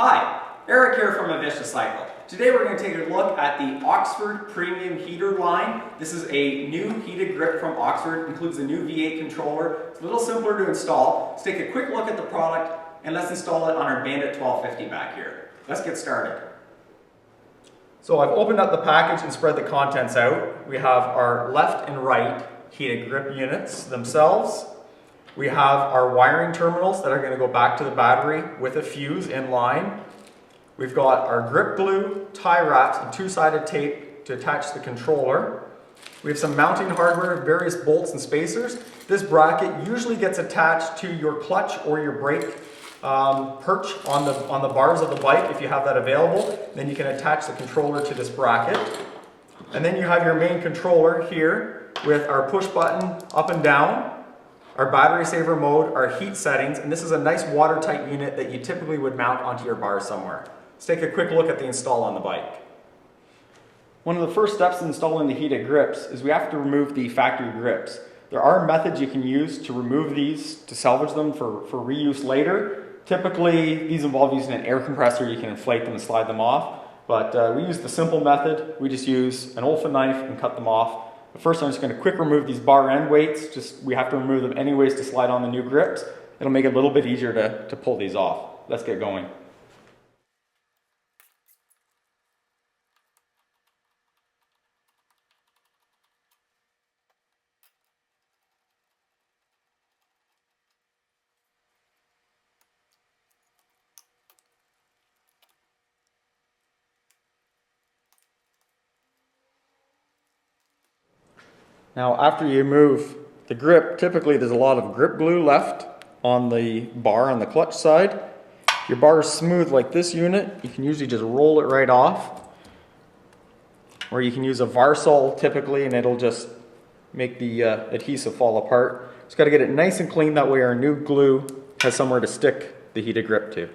Hi, Eric here from Vicious Cycle. Today we're going to take a look at the Oxford Premium Heater line. This is a new heated grip from Oxford, includes a new V8 controller. It's a little simpler to install. Let's take a quick look at the product and let's install it on our Bandit 1250 back here. Let's get started. So I've opened up the package and spread the contents out. We have our left and right heated grip units themselves. We have our wiring terminals that are going to go back to the battery with a fuse in line. We've got our grip glue, tie wraps, and two-sided tape to attach the controller. We have some mounting hardware, various bolts and spacers. This bracket usually gets attached to your clutch or your brake perch on the bars of the bike if you have that available. Then you can attach the controller to this bracket. And then you have your main controller here with our push button up and down, our battery saver mode, our heat settings, and this is a nice watertight unit that you typically would mount onto your bar somewhere. Let's take a quick look at the install on the bike. One of the first steps in installing the heated grips is we have to remove the factory grips. There are methods you can use to remove these, to salvage them for reuse later. Typically, these involve using an air compressor. You can inflate them and slide them off, but we use the simple method. We just use an olfa knife and cut them off. But first, I'm just going to quick remove these bar end weights. We have to remove them anyways to slide on the new grips. It'll make it a little bit easier to pull these off. Let's get going. Now, after you remove the grip, typically there's a lot of grip glue left on the bar on the clutch side. If your bar is smooth like this unit, you can usually just roll it right off. Or you can use a Varsol typically and it'll just make the adhesive fall apart. Just got to get it nice and clean, that way our new glue has somewhere to stick the heated grip to.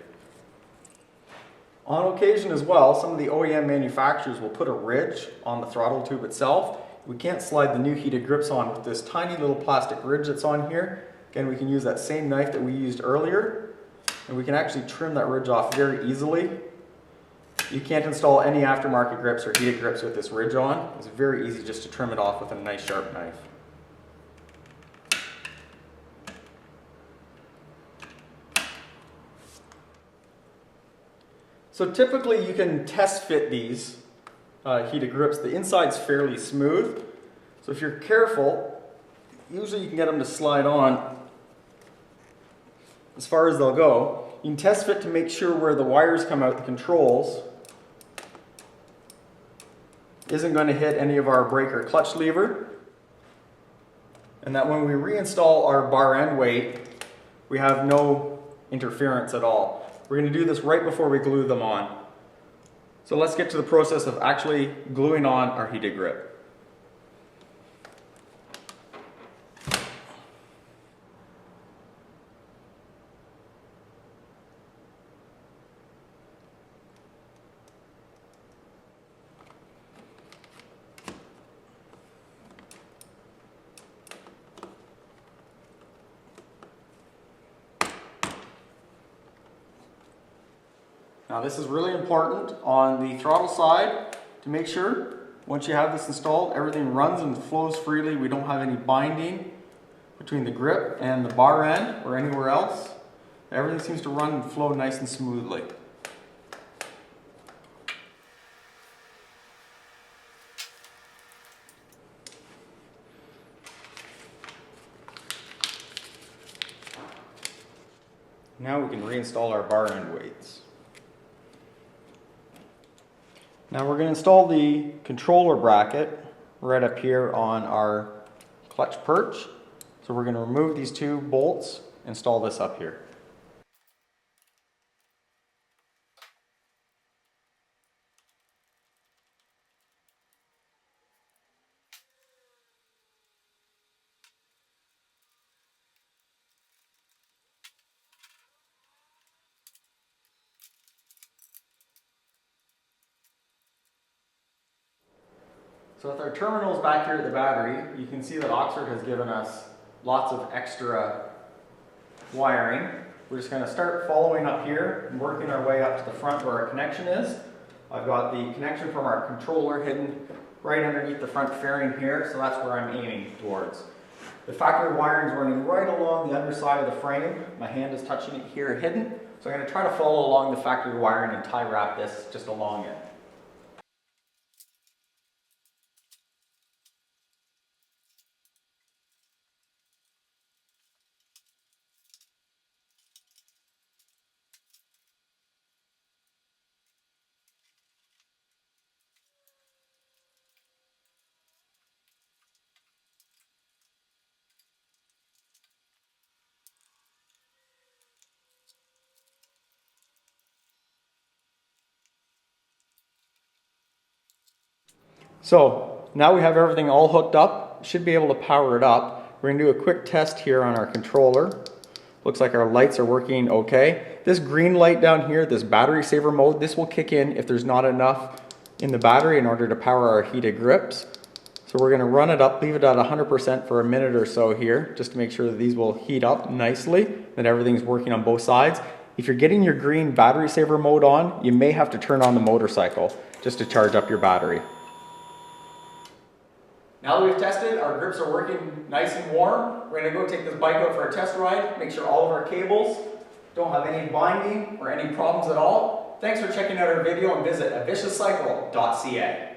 On occasion as well, some of the OEM manufacturers will put a ridge on the throttle tube itself. We can't slide the new heated grips on with this tiny little plastic ridge that's on here. Again, we can use that same knife that we used earlier, and we can actually trim that ridge off very easily. You can't install any aftermarket grips or heated grips with this ridge on. It's very easy just to trim it off with a nice sharp knife. So typically you can test fit these heated grips. The inside's fairly smooth, so if you're careful, usually you can get them to slide on as far as they'll go. You can test fit to make sure where the wires come out, the controls, isn't going to hit any of our brake or clutch lever, and that when we reinstall our bar end weight, we have no interference at all. We're going to do this right before we glue them on. So let's get to the process of actually gluing on our heated grip. Now this is really important on the throttle side to make sure once you have this installed, everything runs and flows freely. We don't have any binding between the grip and the bar end or anywhere else. Everything seems to run and flow nice and smoothly. Now we can reinstall our bar end weights. Now we're going to install the controller bracket right up here on our clutch perch. So we're going to remove these two bolts, install this up here. So with our terminals back here at the battery, you can see that Oxford has given us lots of extra wiring. We're just going to start following up here and working our way up to the front where our connection is. I've got the connection from our controller hidden right underneath the front fairing here, so that's where I'm aiming towards. The factory wiring is running right along the underside of the frame. My hand is touching it here hidden, so I'm going to try to follow along the factory wiring and tie wrap this just along it. So now we have everything all hooked up. Should be able to power it up. We're going to do a quick test here on our controller. Looks like our lights are working okay. This green light down here, this battery saver mode, this will kick in if there's not enough in the battery in order to power our heated grips. So we're going to run it up, leave it at 100% for a minute or so here, just to make sure that these will heat up nicely, that everything's working on both sides. If you're getting your green battery saver mode on, you may have to turn on the motorcycle just to charge up your battery. Now that we've tested, our grips are working nice and warm. We're going to go take this bike out for a test ride, make sure all of our cables don't have any binding or any problems at all. Thanks for checking out our video and visit Vicious Cycle.ca.